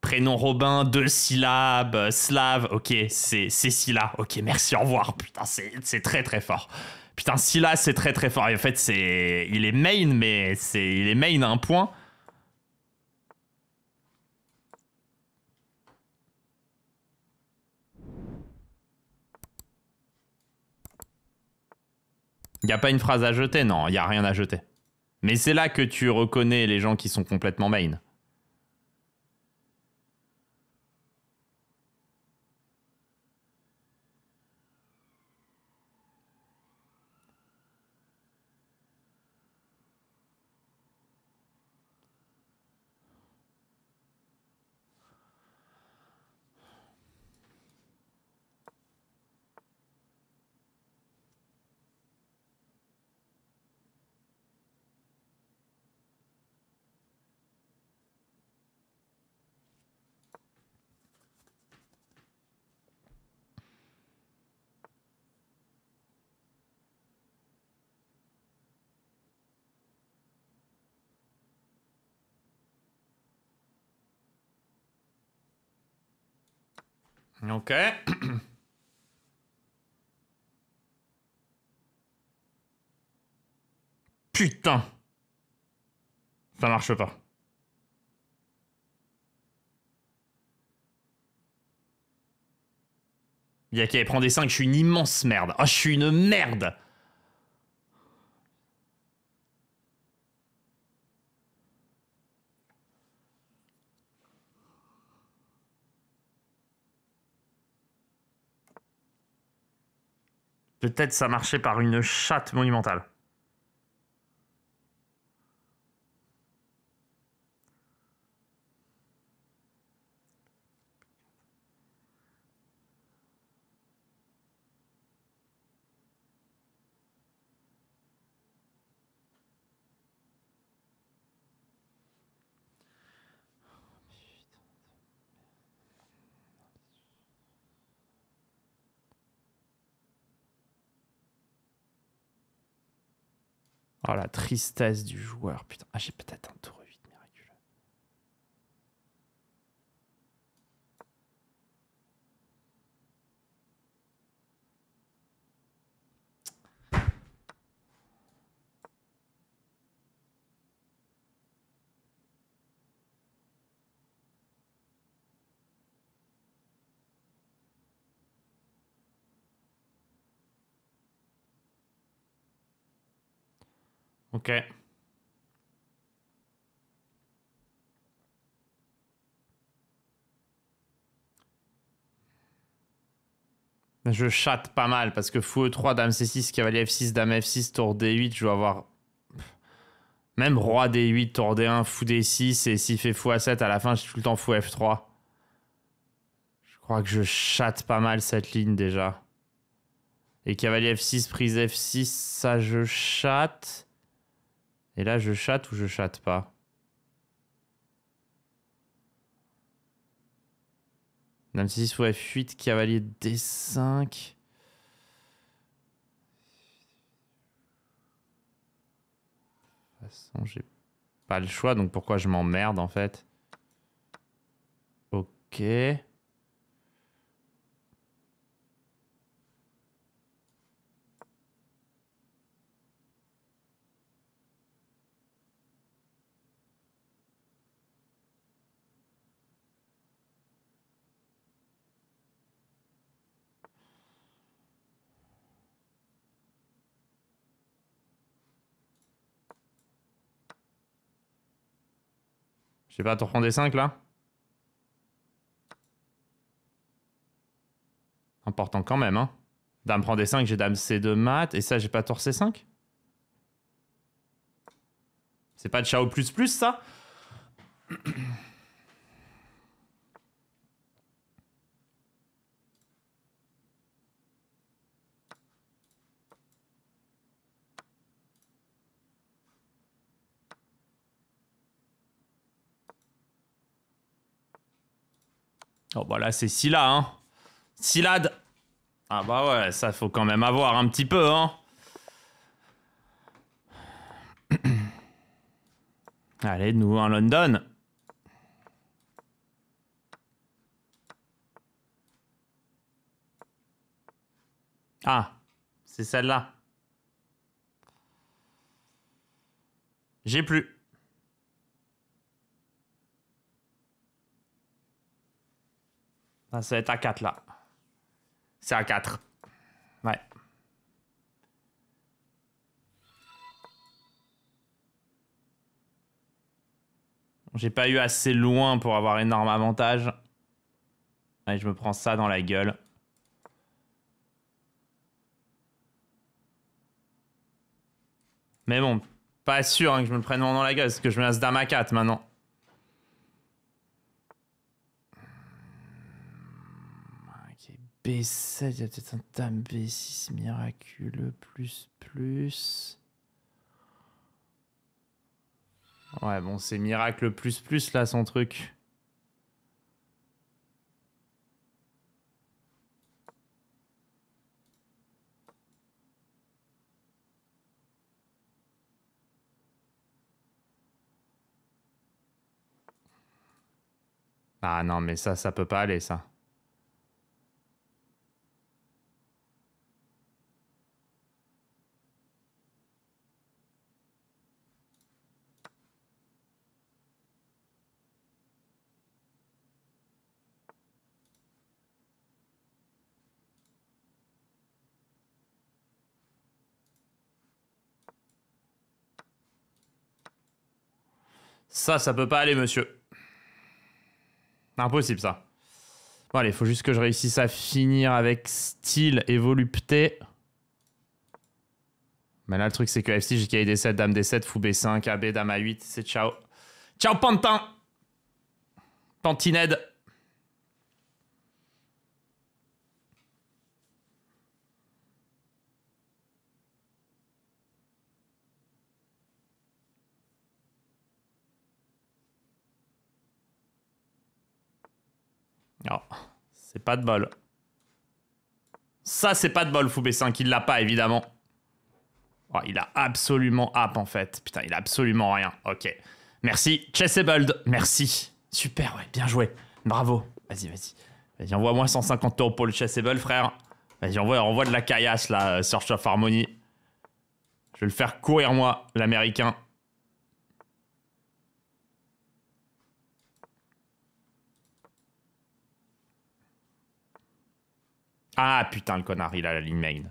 Prénom Robin, 2 syllabes, slave, ok, c'est Scylla. Ok, merci, au revoir. Putain, c'est très très fort. Putain, Scylla, c'est très très fort. Et en fait, il est main, mais il est main à un point. Y a pas une phrase à jeter? Non, y a rien à jeter. Mais c'est là que tu reconnais les gens qui sont complètement main. Ok. Putain. Ça marche pas. Y'a qui prend des 5, je suis une immense merde. Oh, je suis une merde. Peut-être ça marchait par une chatte monumentale. Oh la tristesse du joueur. Putain, ah, j'ai peut-être un tour 8 miraculeux. Ok. Je chatte pas mal parce que fou E3, dame C6, cavalier F6, dame F6, tour D8, je dois avoir... Même roi D8, tour D1, fou D6, et s'il fait fou A7, à la fin, j'ai tout le temps fou F3. Je crois que je chatte pas mal cette ligne déjà. Et cavalier F6, prise F6, ça je chatte. Et là, je chatte ou je chatte pas? Dame C6, fou F8, cavalier D5... De toute façon, j'ai pas le choix, donc pourquoi je m'emmerde en fait? Ok. J'ai pas tour prendre des 5 là? Important quand même, hein. Dame prend des 5, j'ai dame C2 mat, et ça, j'ai pas tour C5? C'est pas de Chao plus plus ça? Oh bah là, c'est Scylla, hein. Scylade. Ah bah ouais, ça faut quand même avoir un petit peu, hein. Allez, nous, un London. Ah, c'est celle-là. J'ai plus. Ah, ça va être à 4 là. C'est à 4. Ouais. J'ai pas eu assez loin pour avoir énorme avantage. Allez, je me prends ça dans la gueule. Mais bon, pas sûr hein, que je me le prenne dans la gueule, parce que je me laisse dame à 4 maintenant. Ok, B7, il y a peut-être un dame B6 miraculeux, plus. Ouais, bon, c'est miracle plus là, son truc. Ah non, mais ça peut pas aller, ça. Ça peut pas aller, monsieur. Impossible, ça. Bon, allez, faut juste que je réussisse à finir avec style et volupté. Mais là, le truc, c'est que F6, j'ai cahier D7, dame D7, fou B5, AB, dame A8, c'est ciao. Ciao, Pantin! Pantined. Oh, c'est pas de bol. Ça, c'est pas de bol, fou B5. Il l'a pas, évidemment. Oh, il a absolument app, en fait. Putain, il a absolument rien. Ok. Merci. Chessable. Merci. Super, ouais. Bien joué. Bravo. Vas-y. Vas-y, envoie-moi 150 € pour le Chessable, frère. Vas-y, envoie de la caillasse, là, Search of Harmony. Je vais le faire courir, moi, l'américain. Ah, putain, le connard, il a la ligne main.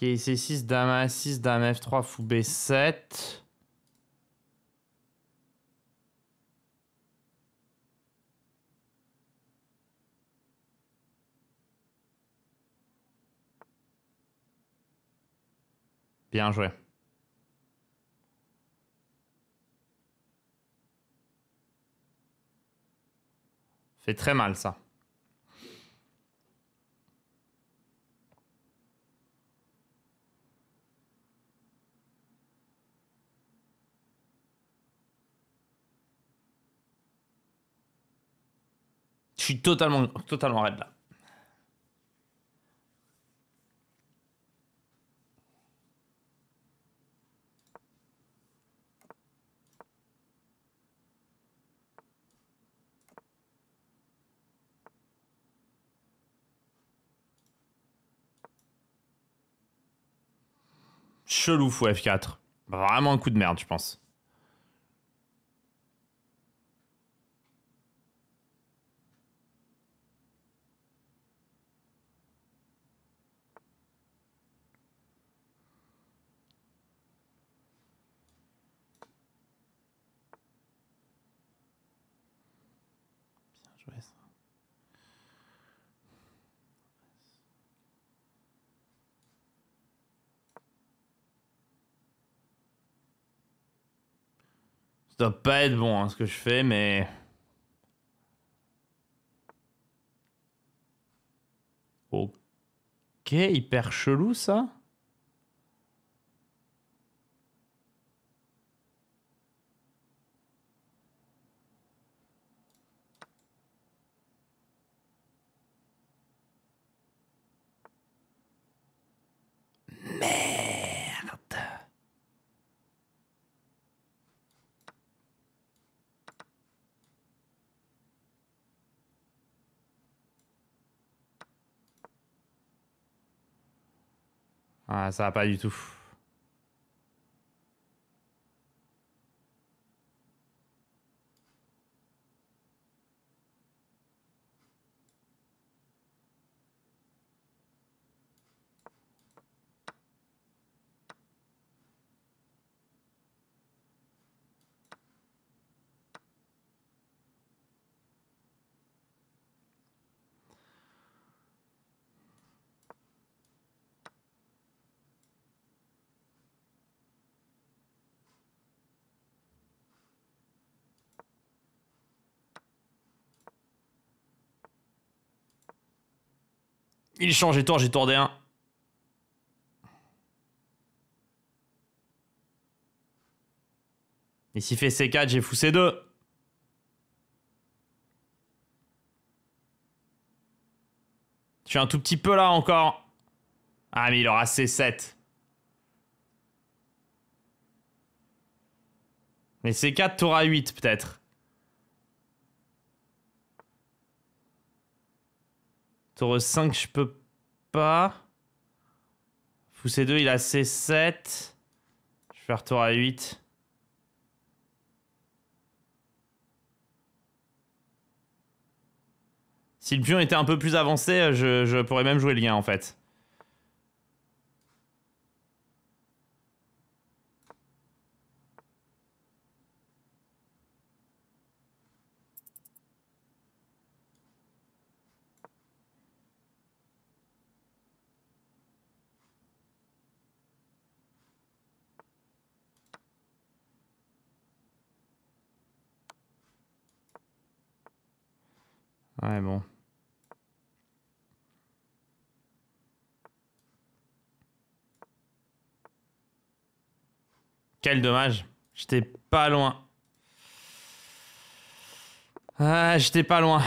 Ok, C6, dame A6, dame F3, fou B7. Bien joué. Fait très mal, ça. Je suis totalement raide, là. Chelou, fou F4. Vraiment un coup de merde, je pense. Bien joué, ça. Ça doit pas être bon, hein, ce que je fais, mais... Ok, hyper chelou ça. Merde. Ah, ça va pas du tout. Il change et tour, j'ai tour D1. Et s'il fait C4, j'ai fou C2. Je suis un tout petit peu là encore. Ah, mais il aura C7. Mais C4, tour A8 peut-être. Tour E5, je peux pas. Fou C2, il a C7. Je vais faire tour A8. Si le pion était un peu plus avancé, je pourrais même jouer le gain en fait. Ouais, bon. Quel dommage. J'étais pas loin. Ah, j'étais pas loin.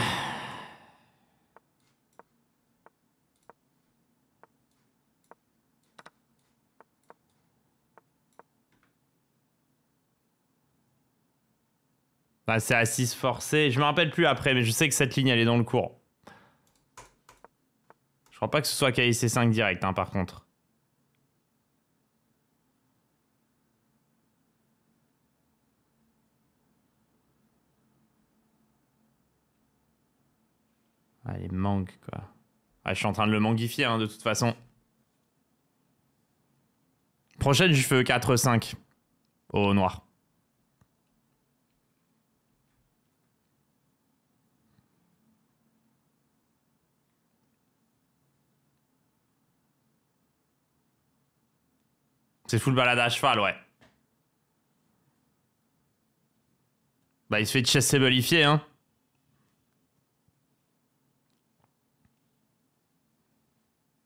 Bah, c'est à 6 forcé. Je me rappelle plus après, mais je sais que cette ligne, elle est dans le cours. Je crois pas que ce soit KIC5 direct, hein, par contre. Ah, les mangues, quoi. Ah, je suis en train de le manguifier, hein, de toute façon. Prochaine, je fais 4-5. Au noir. C'est full balade à cheval, ouais. Bah, il se fait chess-sebelifier, hein.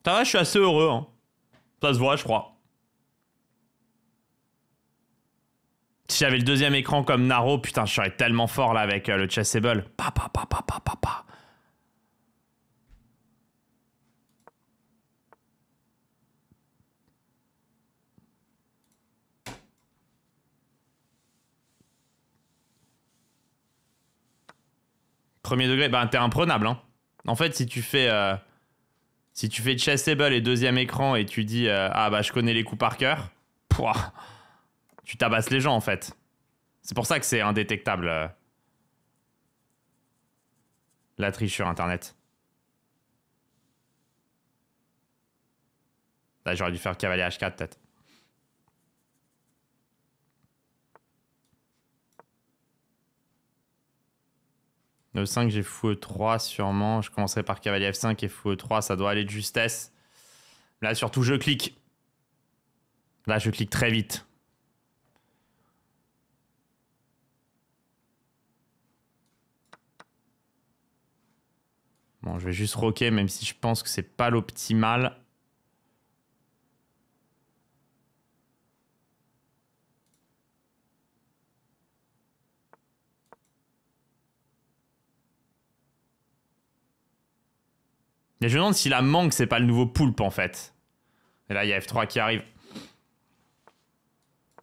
Ça va, je suis assez heureux, hein. Ça se voit, je crois. Si j'avais le deuxième écran comme Naro, putain, je serais tellement fort là avec le chessable. Pa, pa, pa, pa, pa, pa, pa. Premier degré, bah t'es imprenable, hein. En fait, si tu fais chessable et deuxième écran et tu dis ah bah je connais les coups par cœur, pouah, tu tabasses les gens en fait. C'est pour ça que c'est indétectable la triche sur internet. Là j'aurais dû faire cavalier H4 peut-être. E5 j'ai fou E3 sûrement. Je commencerai par cavalier F5 et fou E3, ça doit aller de justesse. Là surtout je clique. Là je clique très vite. Bon, je vais juste roquer, même si je pense que c'est pas l'optimal. Et je me demande si la manque, c'est pas le nouveau poulpe en fait. Et là, il y a F3 qui arrive.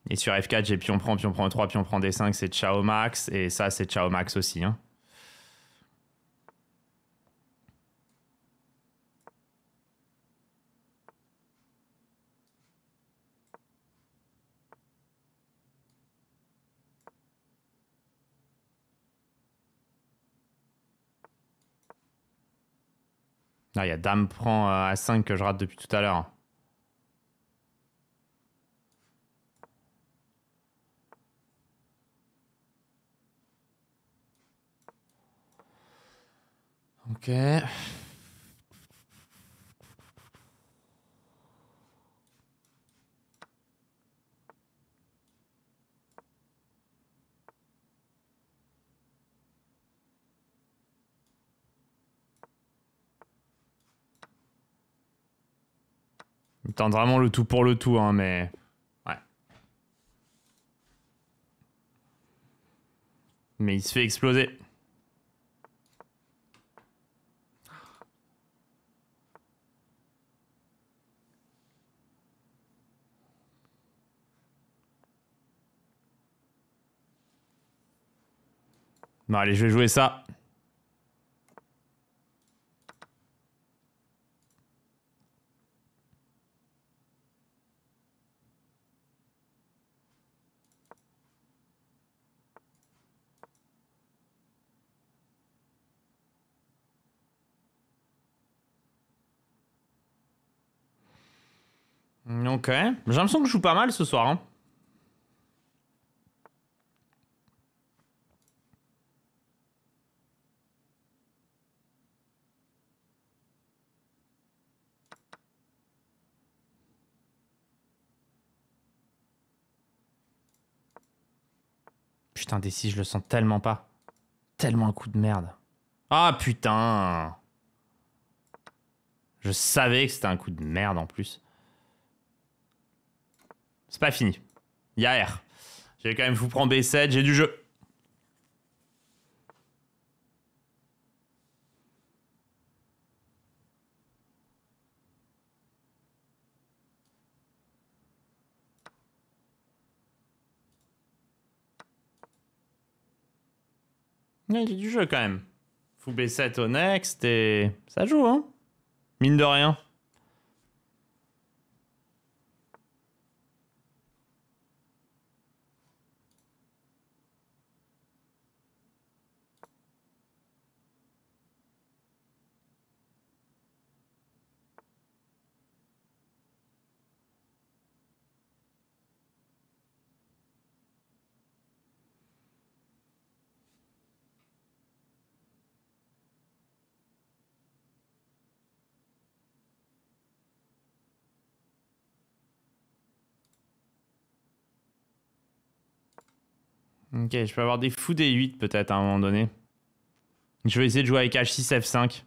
Et sur F4, j'ai pion prend E3, pion prend D5, c'est ciao max. Et ça, c'est ciao max aussi. Hein. Là, il y a dame prend A5 que je rate depuis tout à l'heure. Ok. Il tente vraiment le tout pour le tout, hein, mais... Ouais. Mais il se fait exploser. Bon, allez, je vais jouer ça. Ok. J'ai l'impression que je joue pas mal ce soir. Hein. Putain, D6, je le sens tellement pas. Tellement un coup de merde. Ah putain. Je savais que c'était un coup de merde en plus. C'est pas fini. Il y a R. J'ai quand même vous prendre B7, j'ai du jeu. Ouais, j'ai du jeu quand même. Fou B7 au next et ça joue, hein. Mine de rien. Ok, je peux avoir des fous D8 peut-être à un moment donné. Je vais essayer de jouer avec H6, F5.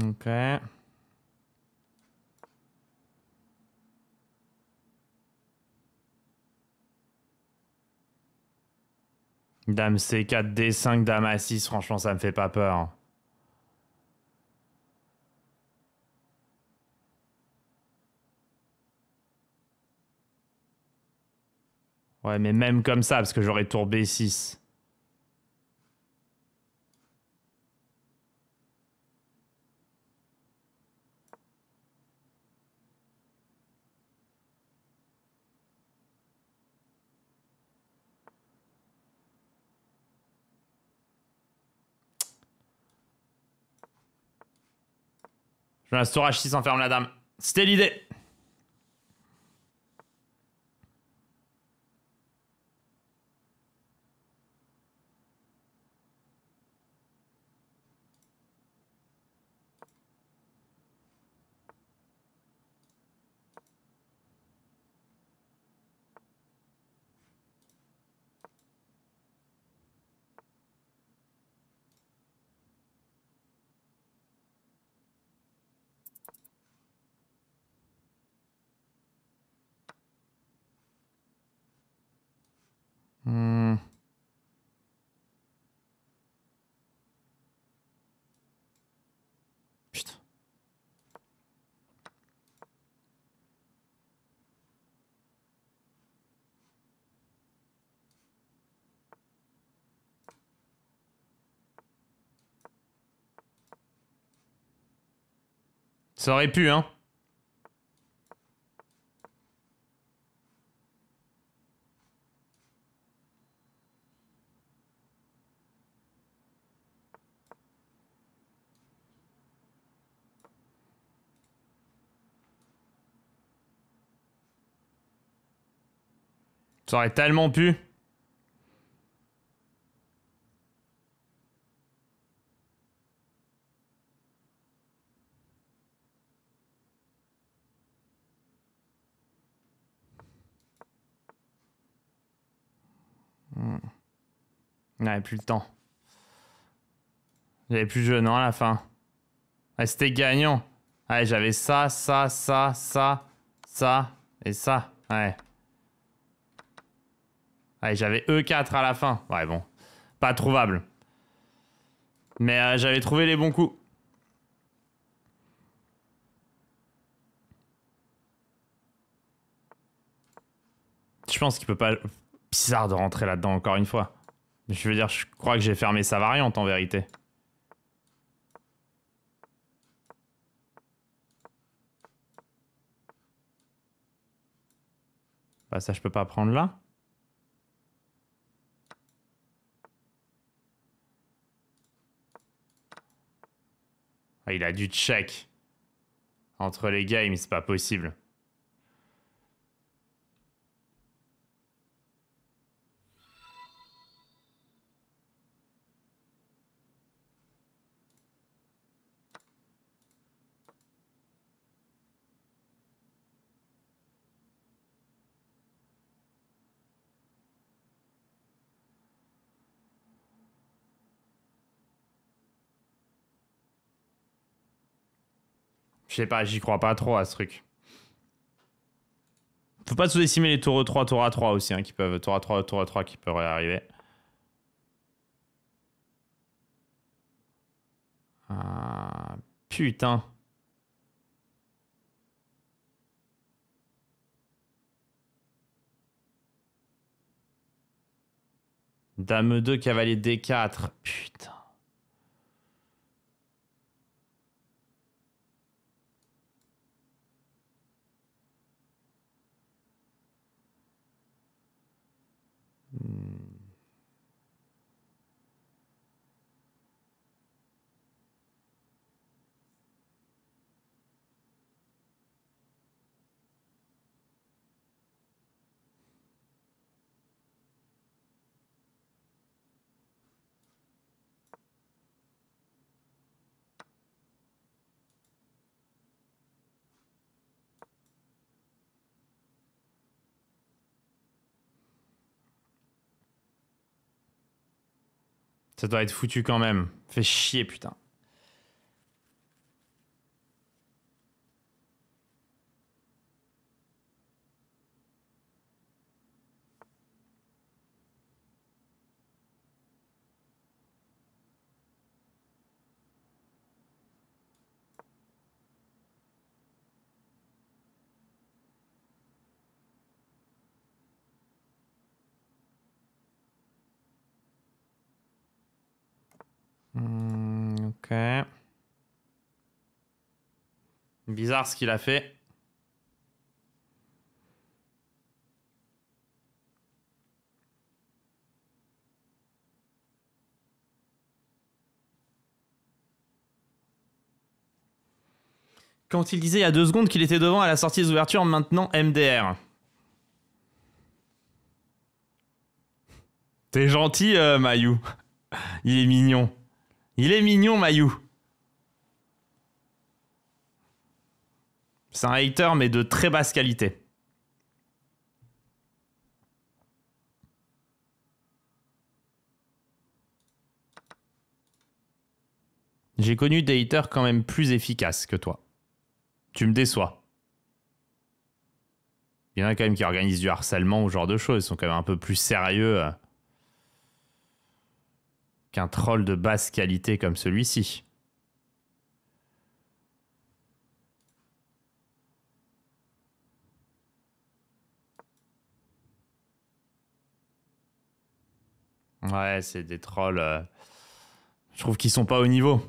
Ok. Dame C4, D5, Dame A6, franchement, ça me fait pas peur. Ouais, mais même comme ça, parce que j'aurais tour B6. Je laisse tour H6, enferme la dame. C'était l'idée. Ça aurait pu, hein. Ça aurait tellement pu. J'avais plus le temps. J'avais plus de jeu, non, à la fin. Ouais, c'était gagnant. Ouais, j'avais ça, ça, ça, ça, ça et ça. Ouais. Ouais, j'avais E4 à la fin. Ouais, bon. Pas trouvable. Mais j'avais trouvé les bons coups. Je pense qu'il peut pas... Bizarre de rentrer là-dedans encore une fois. Je veux dire, je crois que j'ai fermé sa variante en vérité. Bah ça, je peux pas prendre là. Ah, il a dû check. Entre les games, c'est pas possible. Je sais pas, j'y crois pas trop à ce truc. Faut pas sous-estimer les tours E3, tour A3 aussi, hein, qui peuvent... Tour A3, tour A3 qui pourraient arriver. Ah, putain. Dame 2, cavalier D4. Putain. Ça doit être foutu quand même. Fait chier, putain. Ok. Bizarre ce qu'il a fait. Quand il disait il y a 2 secondes qu'il était devant à la sortie des ouvertures, maintenant MDR. T'es gentil, Mayou. Il est mignon. Il est mignon, Mayou. C'est un hater, mais de très basse qualité. J'ai connu des haters quand même plus efficaces que toi. Tu me déçois. Il y en a quand même qui organisent du harcèlement ou ce genre de choses. Ils sont quand même un peu plus sérieux qu'un troll de basse qualité comme celui-ci. Ouais, c'est des trolls. Je trouve qu'ils sont pas au niveau.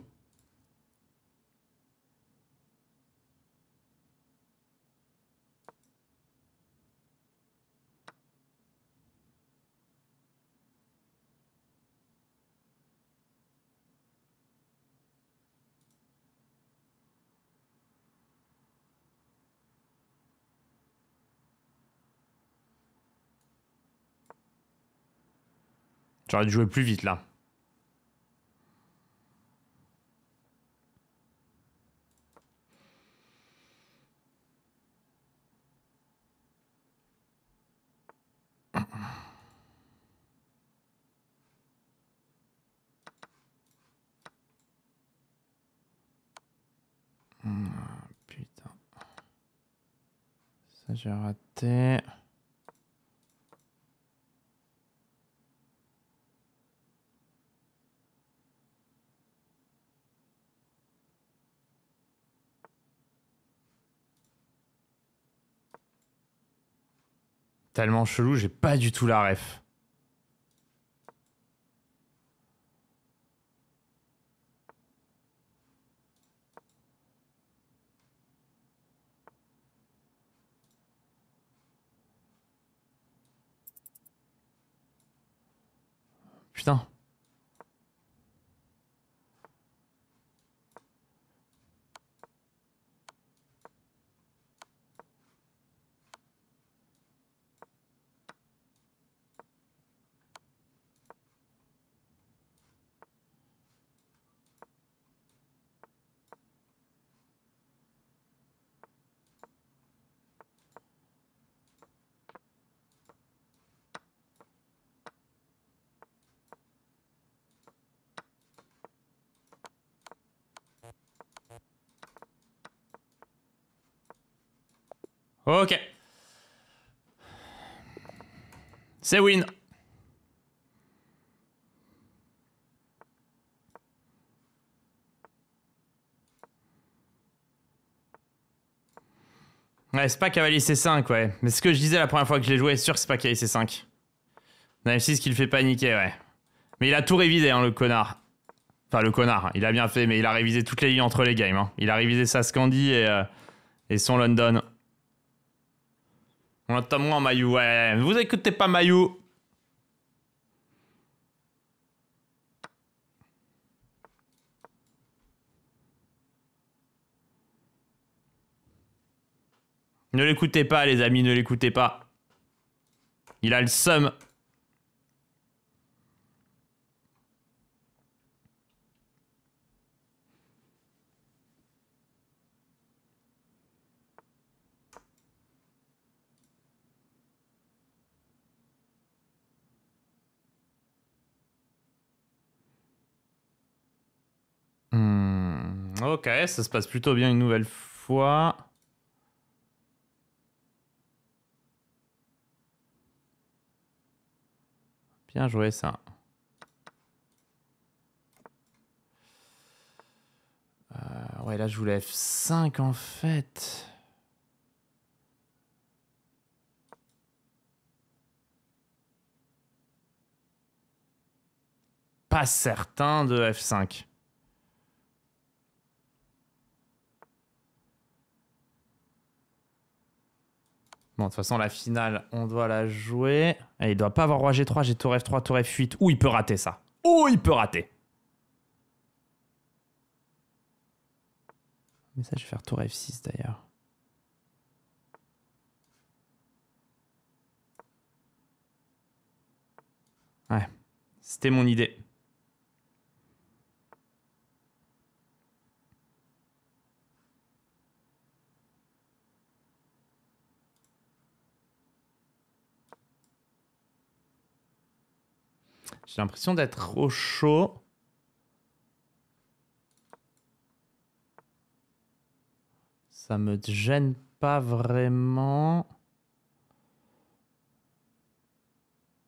J'aurais dû jouer plus vite là. Putain. Ça j'ai raté. Tellement chelou, j'ai pas du tout la ref. Putain. Ok. C'est win. Ouais, c'est pas cavalier C5, ouais. Mais ce que je disais la première fois que je l'ai joué, c'est sûr que c'est pas cavalier C5. On a F6 qui le fait paniquer, ouais. Mais il a tout révisé, hein, le connard. Enfin, le connard, il a bien fait, mais il a révisé toutes les lignes entre les games. Hein. Il a révisé sa Scandi et son London. On entend moi en Maillot, ouais. Vous écoutez pas Maillot. Ne l'écoutez pas, les amis, ne l'écoutez pas. Il a le seum. Ok, ça se passe plutôt bien une nouvelle fois. Bien joué, ça. Ouais, là, je voulais F5, en fait. Pas certain de F5. Bon, de toute façon, la finale, on doit la jouer. Et il doit pas avoir roi G3, j'ai tour F3, tour F8. Ou il peut rater ça. Ou il peut rater. Mais ça, je vais faire tour F6 d'ailleurs. Ouais, c'était mon idée. J'ai l'impression d'être au chaud. Ça me gêne pas vraiment.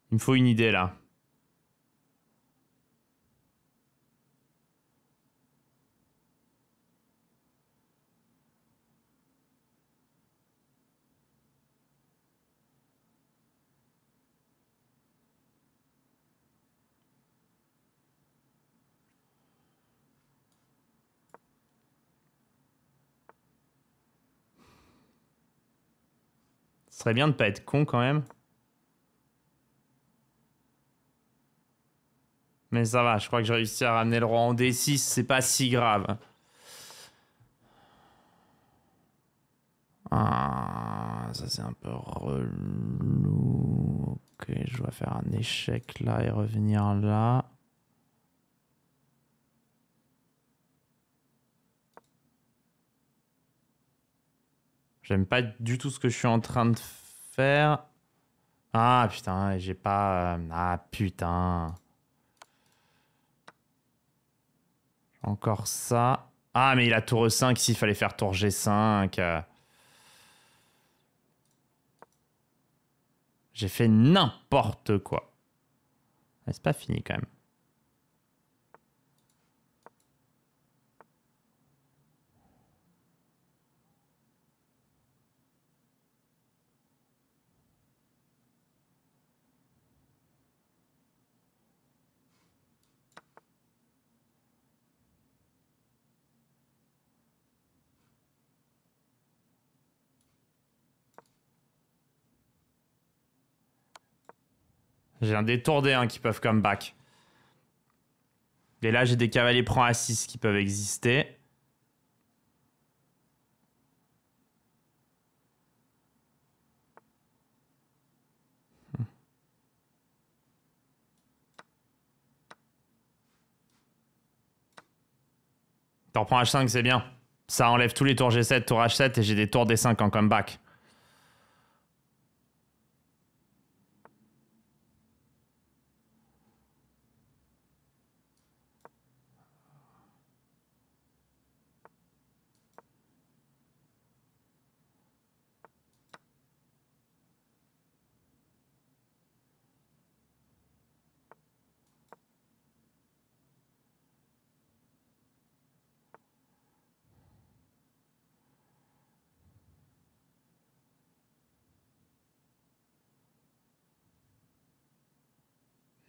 Il me faut une idée là. Ce serait bien de pas être con quand même. Mais ça va, je crois que j'ai réussi à ramener le roi en D6, c'est pas si grave. Ah, ça c'est un peu relou. Ok, je dois faire un échec là et revenir là. J'aime pas du tout ce que je suis en train de faire. Ah putain, j'ai pas... Ah putain. Encore ça. Ah mais il a tour E5 s'il fallait faire tour G5. J'ai fait n'importe quoi. Mais c'est pas fini quand même. J'ai un détour D1 qui peuvent come back. Et là, j'ai des cavaliers prend A6 qui peuvent exister. Tour prend H5, c'est bien. Ça enlève tous les tours G7, tour H7 et j'ai des tours D5 en comeback.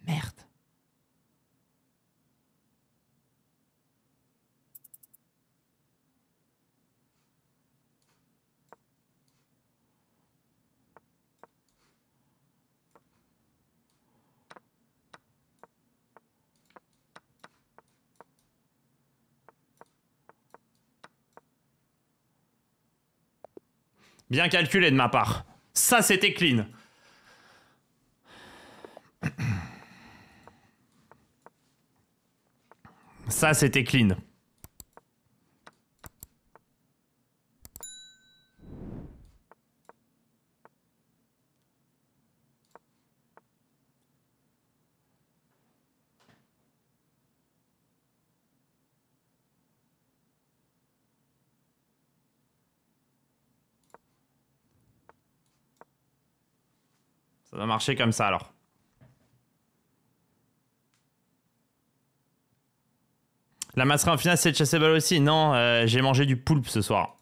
Merde. Bien calculé de ma part. Ça, c'était clean. Ça, c'était clean. Ça va marcher comme ça, alors. La masserie en finale, c'est chasable aussi. Non, j'ai mangé du poulpe ce soir.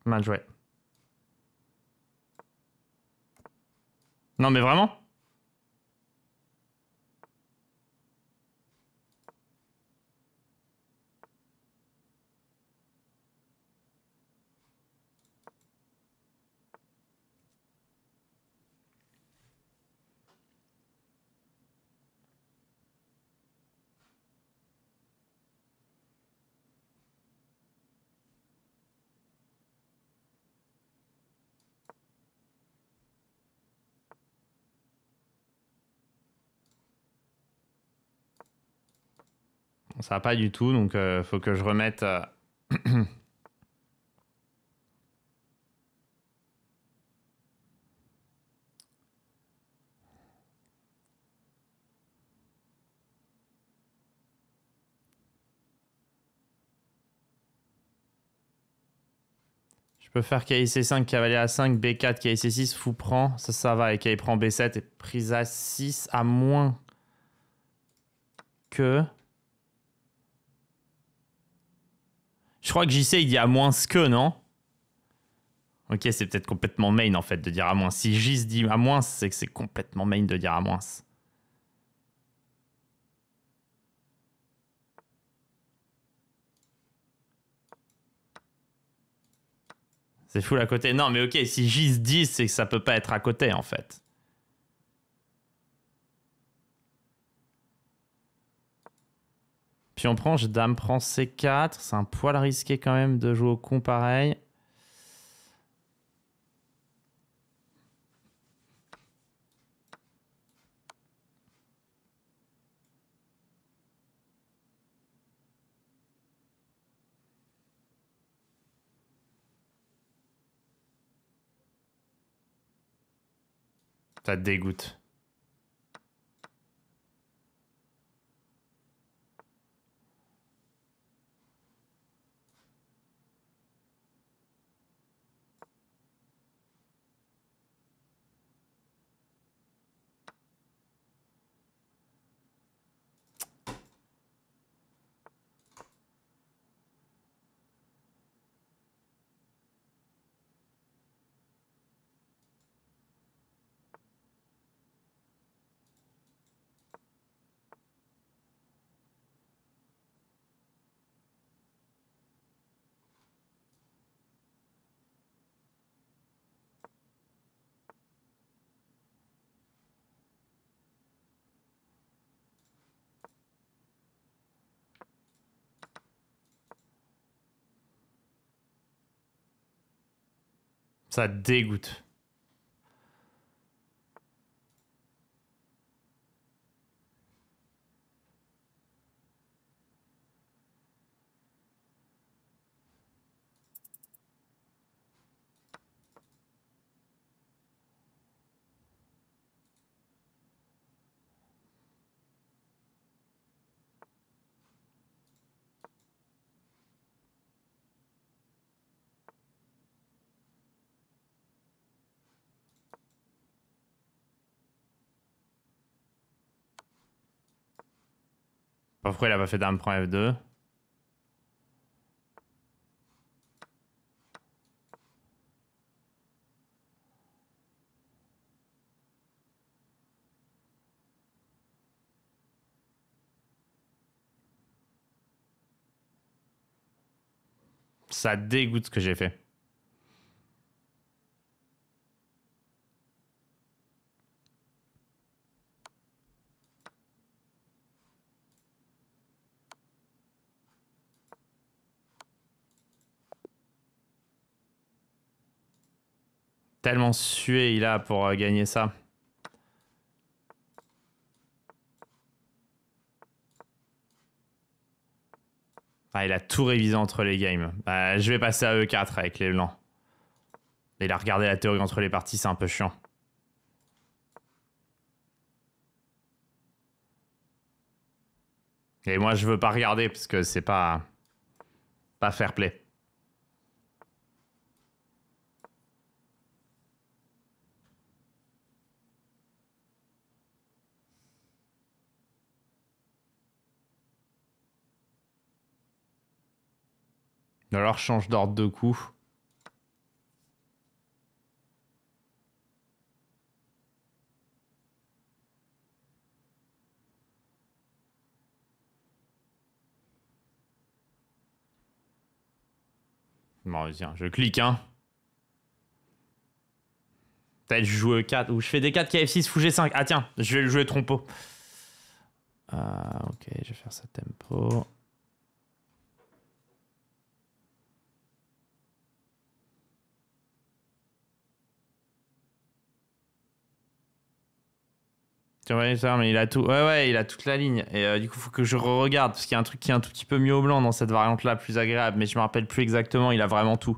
Mal joué. Non, mais vraiment? Ça va pas du tout, donc faut que je remette... Je peux faire KIC5, cavalier A5, B4, KIC6, fou prend. Ça va. Et KI prend B7 et prise A6, à moins que... Je crois que JC, il dit à moins que, non? Ok, c'est peut-être complètement main, en fait, de dire à moins. Si JC dit à moins, c'est que c'est complètement main de dire à moins. C'est full à côté. Non, mais ok, si J 10, c'est que ça peut pas être à côté, en fait. Puis on prend, dame prend C4. C'est un poil risqué quand même de jouer au con pareil. Ça te dégoûte. Ça te dégoûte. Pourquoi il a pas fait dame prend F2? Ça dégoûte ce que j'ai fait. Tellement sué il a pour gagner ça. Ah, il a tout révisé entre les games. Bah, je vais passer à E4 avec les blancs. Il a regardé la théorie entre les parties, c'est un peu chiant. Et moi, je veux pas regarder parce que c'est pas fair play. Alors, change d'ordre de coup. Bon, tiens, je clique, hein. Peut-être je joue E4 ou je fais D4 KF6 fou G5. Ah tiens, je vais le jouer trompeau. Ok, je vais faire ça tempo. Tu vois ça, mais il a tout. Ouais, il a toute la ligne. Et du coup, faut que je re-regarde parce qu'il y a un truc qui est un tout petit peu mieux au blanc dans cette variante-là, plus agréable. Mais je me rappelle plus exactement. Il a vraiment tout.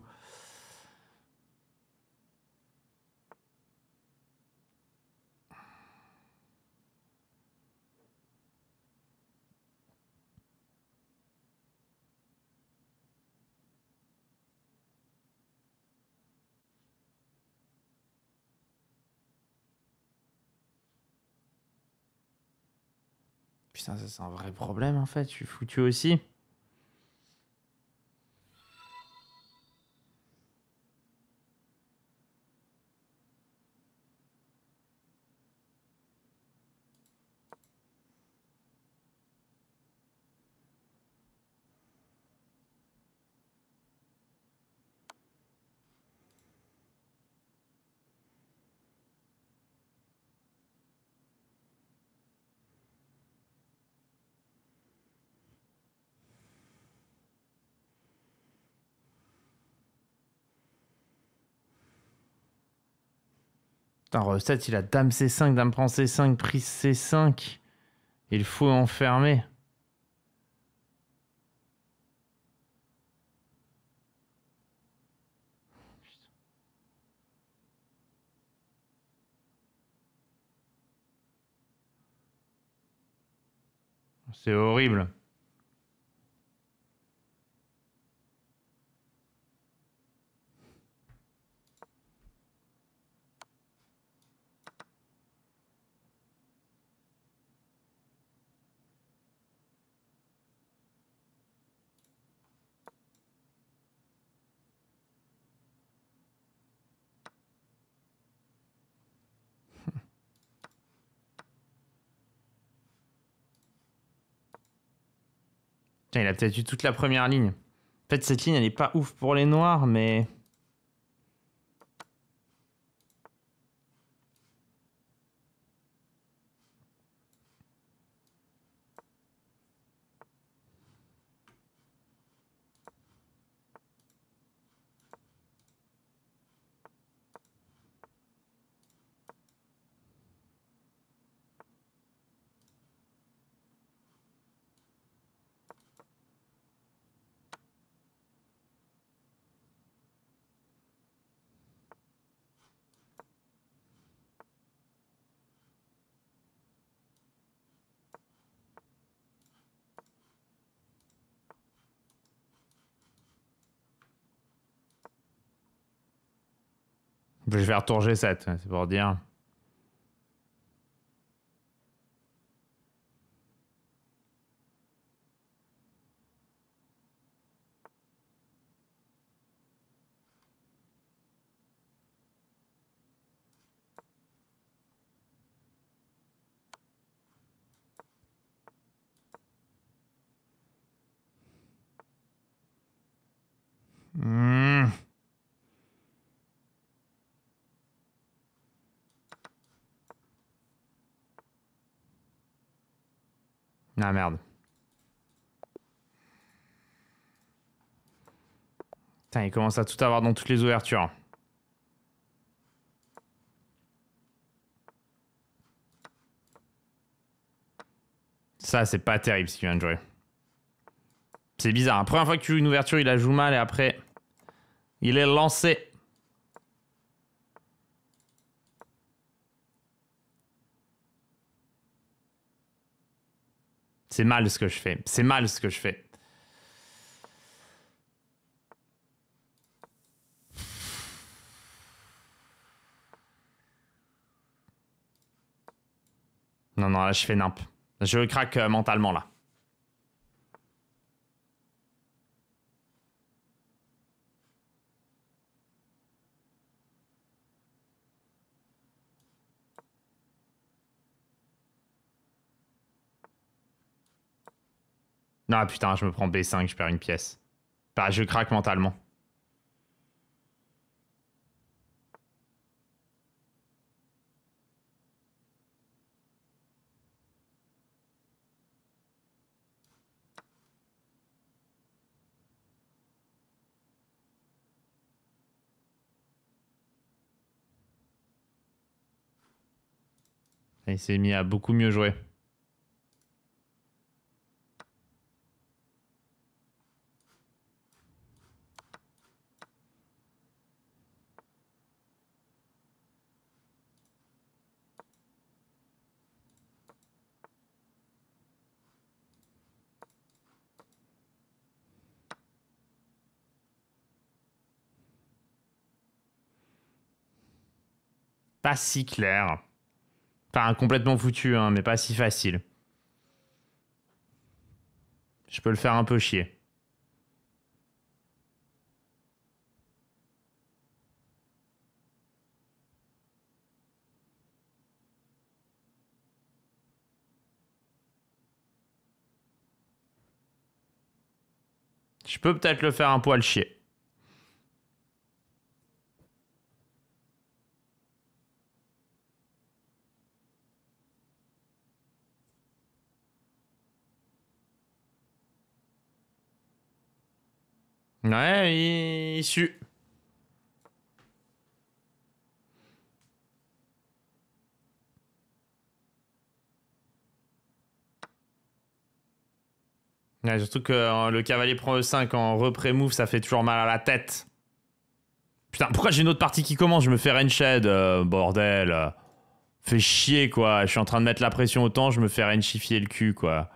Putain, ça c'est un vrai problème en fait. Je suis foutu aussi. Putain, recette, il a dame C5, dame prend C5, prise C5. Il faut enfermer. C'est horrible. Tiens, il a peut-être eu toute la première ligne. En fait, cette ligne, elle est pas ouf pour les noirs, mais... Je vais retour G7, c'est pour dire. Hmm. Ah merde. Putain, il commence à tout avoir dans toutes les ouvertures. Ça, c'est pas terrible ce qu'il vient de jouer. C'est bizarre. La première fois que tu joues une ouverture, il la joue mal et après, il est lancé. C'est mal ce que je fais. C'est mal ce que je fais. Non, non, là, je fais nimp. Je craque mentalement, là. Non, putain, je me prends B5, je perds une pièce. Bah, je craque mentalement. Et il s'est mis à beaucoup mieux jouer. Pas si clair. Enfin, complètement foutu, hein, mais pas si facile. Je peux le faire un peu chier. Je peux peut-être le faire un poil chier. Ouais, il sue. Ouais, surtout que le cavalier prend E5 en repre-move, ça fait toujours mal à la tête. Putain, pourquoi j'ai une autre partie qui commence? Je me fais Rainshed, bordel. Fait chier, quoi. Je suis en train de mettre la pression autant, je me fais Rainchifier le cul, quoi.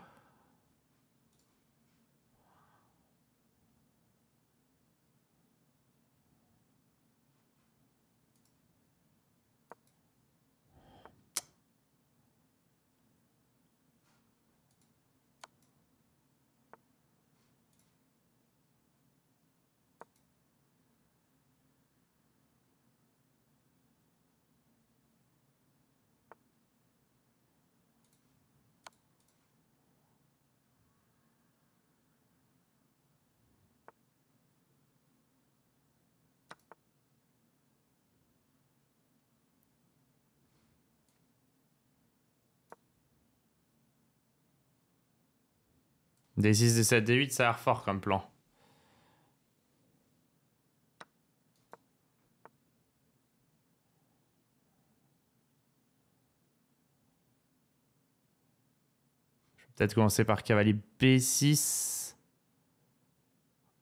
D6, D7, D8, ça a l'air fort comme plan. Je vais peut-être commencer par cavalier B6.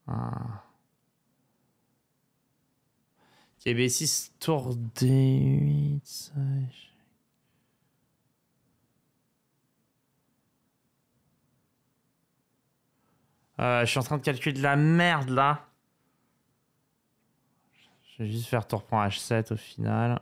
Ah. Ok, B6, tour D8. Ça... je suis en train de calculer de la merde là. Je vais juste faire tour prend H7 au final.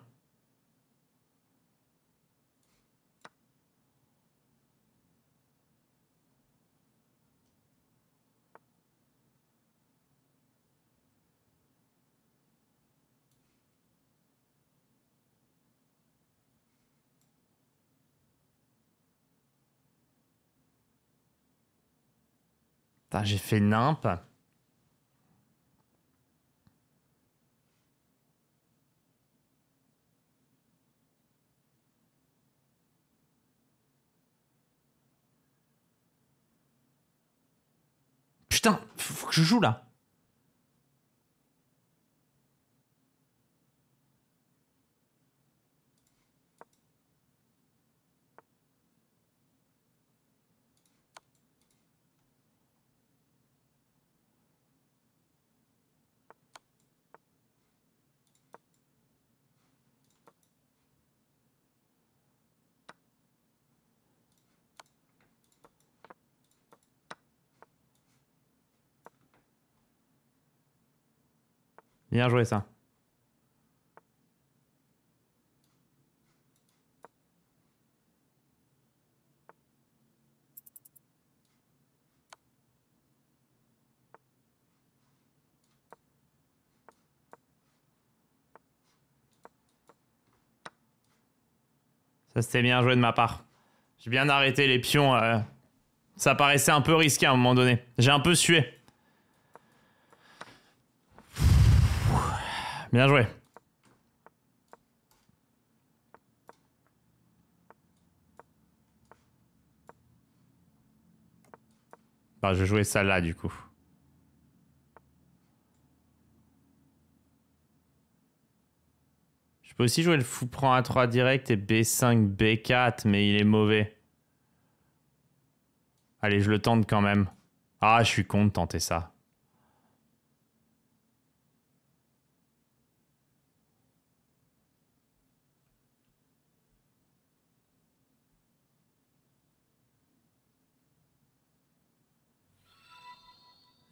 Putain, j'ai fait nimp. Putain, faut que je joue là. Bien joué ça. Ça, c'était bien joué de ma part. J'ai bien arrêté les pions. Ça paraissait un peu risqué à un moment donné. J'ai un peu sué. Bien joué. Bah, je vais jouer ça là, du coup. Je peux aussi jouer le fou prend A3 direct et B5, B4, mais il est mauvais. Allez, je le tente quand même. Ah, je suis con de tenter ça.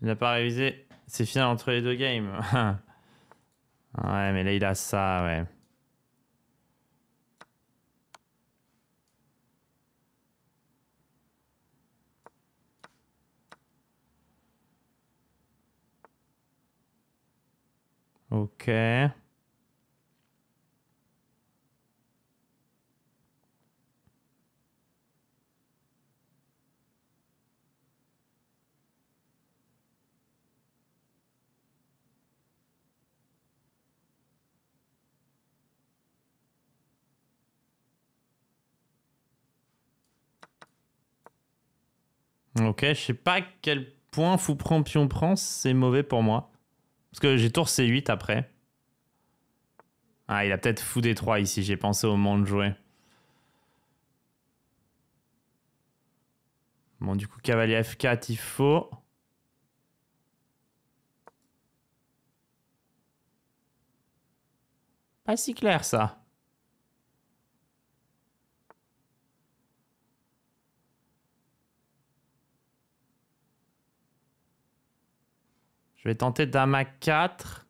Il n'a pas révisé ses finales entre les deux games. Ouais, mais là, il a ça, ouais. Ok. Ok, je sais pas à quel point fou prend, pion prend, c'est mauvais pour moi. Parce que j'ai tour C8 après. Ah, il a peut-être fou D3 ici, j'ai pensé au moment de jouer. Bon, du coup, cavalier F4, il faut. Pas si clair, ça. Je vais tenter dame A4.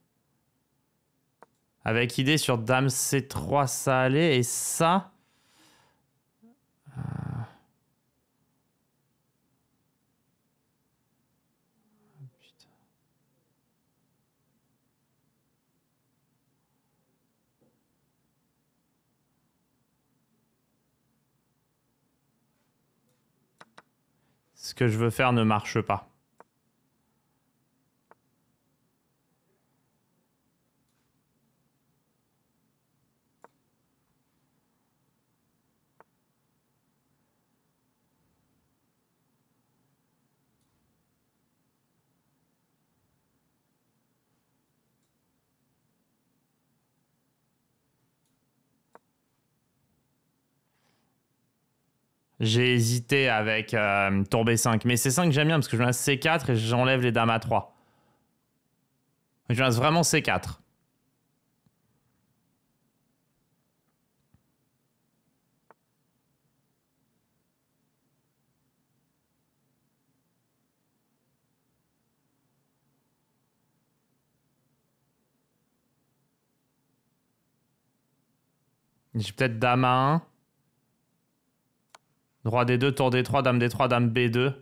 Avec idée sur dame C3, ça allait. Et ça... Putain. Ce que je veux faire ne marche pas. J'ai hésité avec tour B5. Mais C5, j'aime bien parce que je mets C4 et j'enlève les dames A3. Je reste vraiment C4. J'ai peut-être dame A1. Roi D2, tour D3, dame D3, dame B2.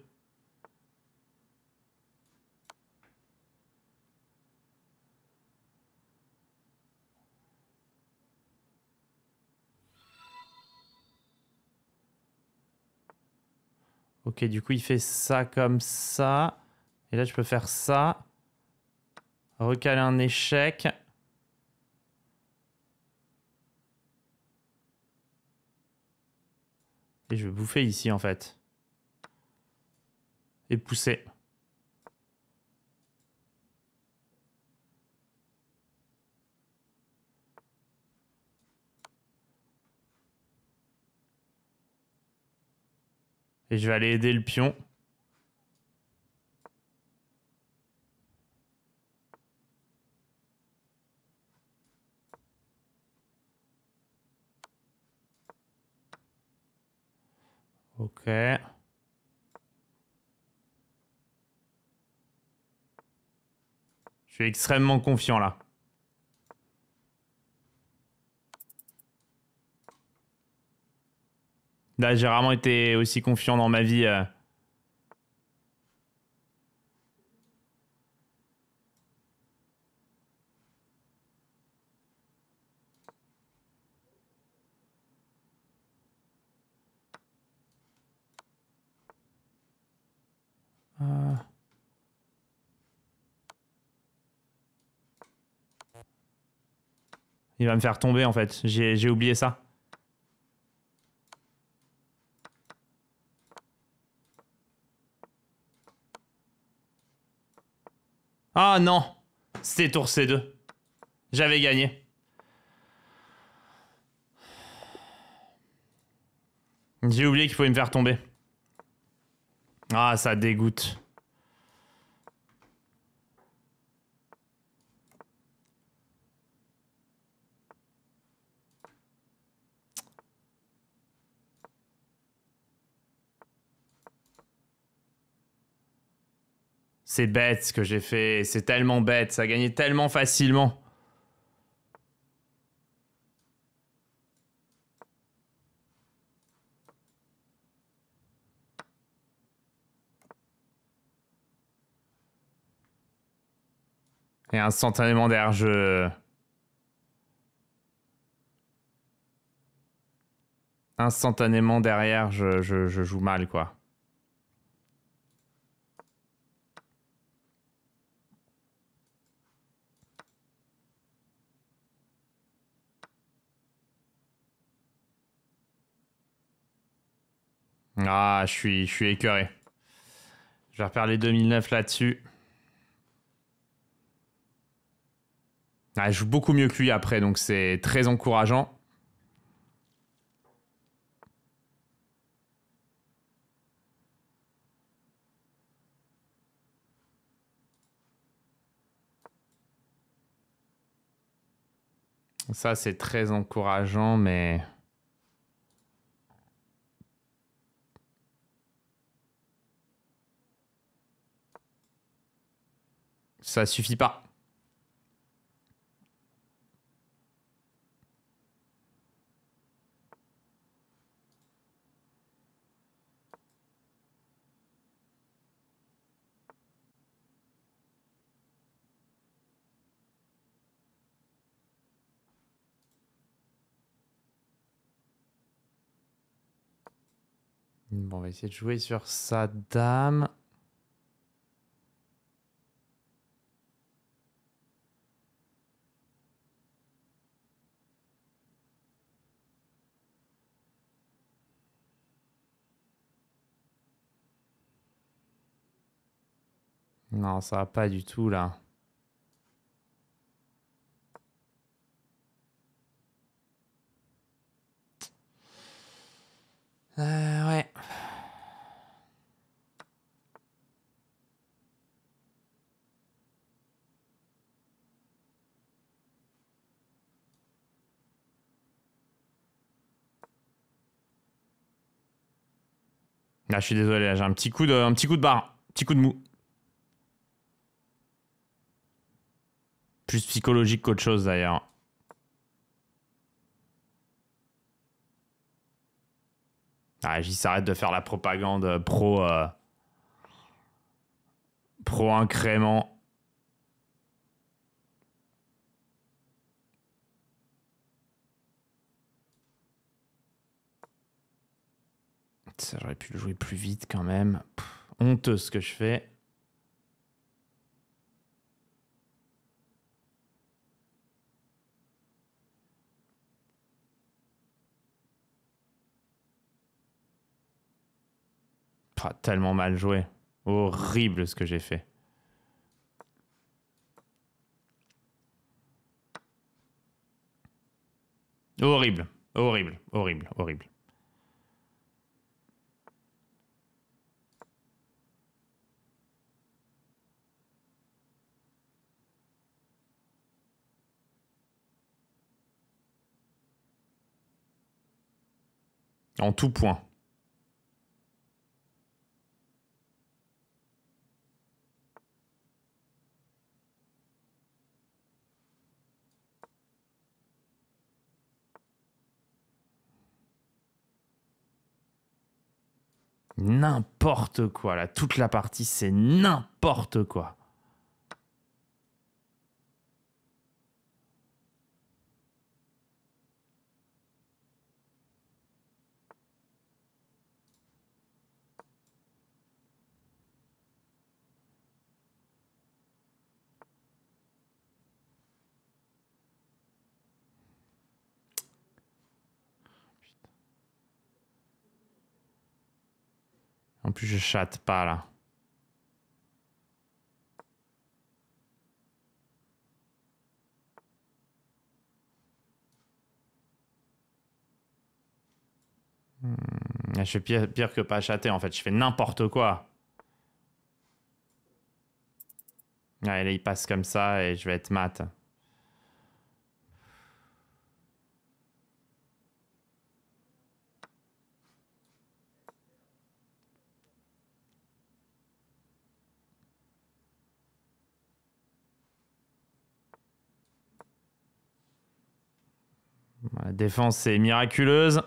Ok, du coup, il fait ça comme ça. Et là, je peux faire ça. Recaler un échec. Et je vais bouffer ici, en fait. Et pousser. Et je vais aller aider le pion. Ok. Je suis extrêmement confiant, là. Là, j'ai rarement été aussi confiant dans ma vie. Il va me faire tomber, en fait. J'ai oublié ça. Ah non! C'était tour C2. J'avais gagné. J'ai oublié qu'il pouvait me faire tomber. Ah, ça dégoûte. C'est bête ce que j'ai fait. C'est tellement bête. Ça a gagné tellement facilement. Et instantanément derrière, Instantanément derrière, je joue mal, quoi. Ah, je suis écœuré. Je vais refaire les 2009 là-dessus. Ah, je joue beaucoup mieux que lui après, donc c'est très encourageant. Ça, c'est très encourageant, mais... ça suffit pas. Bon, on va essayer de jouer sur sa dame. Non, ça va pas du tout là. Ouais. Là, je suis désolé, là, j'ai un petit coup de barre, un petit coup de mou. Plus psychologique qu'autre chose d'ailleurs. Ah, j'y s'arrête de faire la propagande pro incrément. Ça, j'aurais pu le jouer plus vite quand même. Pff, honteux ce que je fais. Pff, tellement mal joué. Horrible ce que j'ai fait. Horrible, horrible, horrible, horrible. En tout point. N'importe quoi, là. Toute la partie, c'est n'importe quoi. En plus, je chatte pas, là. Je fais pire que pas chatter, en fait. Je fais n'importe quoi. Ouais, là, il passe comme ça et je vais être mat. La défense est miraculeuse.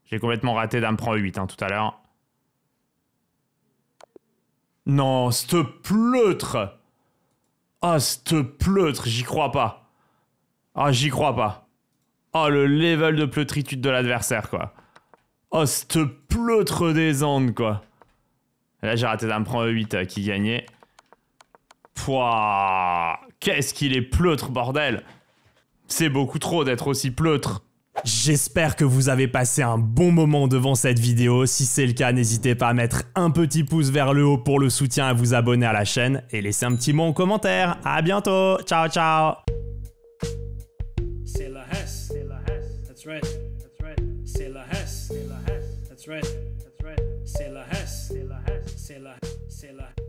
J'ai complètement raté dame prend 8 hein, tout à l'heure. Non, cette pleutre. Ah, cette pleutre, j'y crois pas. Ah, j'y crois pas. Oh, le level de pleutritude de l'adversaire, quoi. Oh, cette pleutre des Andes, quoi. Et là, j'ai raté dame prend 8 qui gagnait. Pouah, qu'est-ce qu'il est pleutre, bordel. C'est beaucoup trop d'être aussi pleutre. J'espère que vous avez passé un bon moment devant cette vidéo. Si c'est le cas, n'hésitez pas à mettre un petit pouce vers le haut pour le soutien, à vous abonner à la chaîne et laisser un petit mot en commentaire. À bientôt, ciao ciao. That's right. That's right. C'est la Hesse. C'est la Hesse. That's right. That's right. C'est la Hesse. C'est la Hesse. C'est la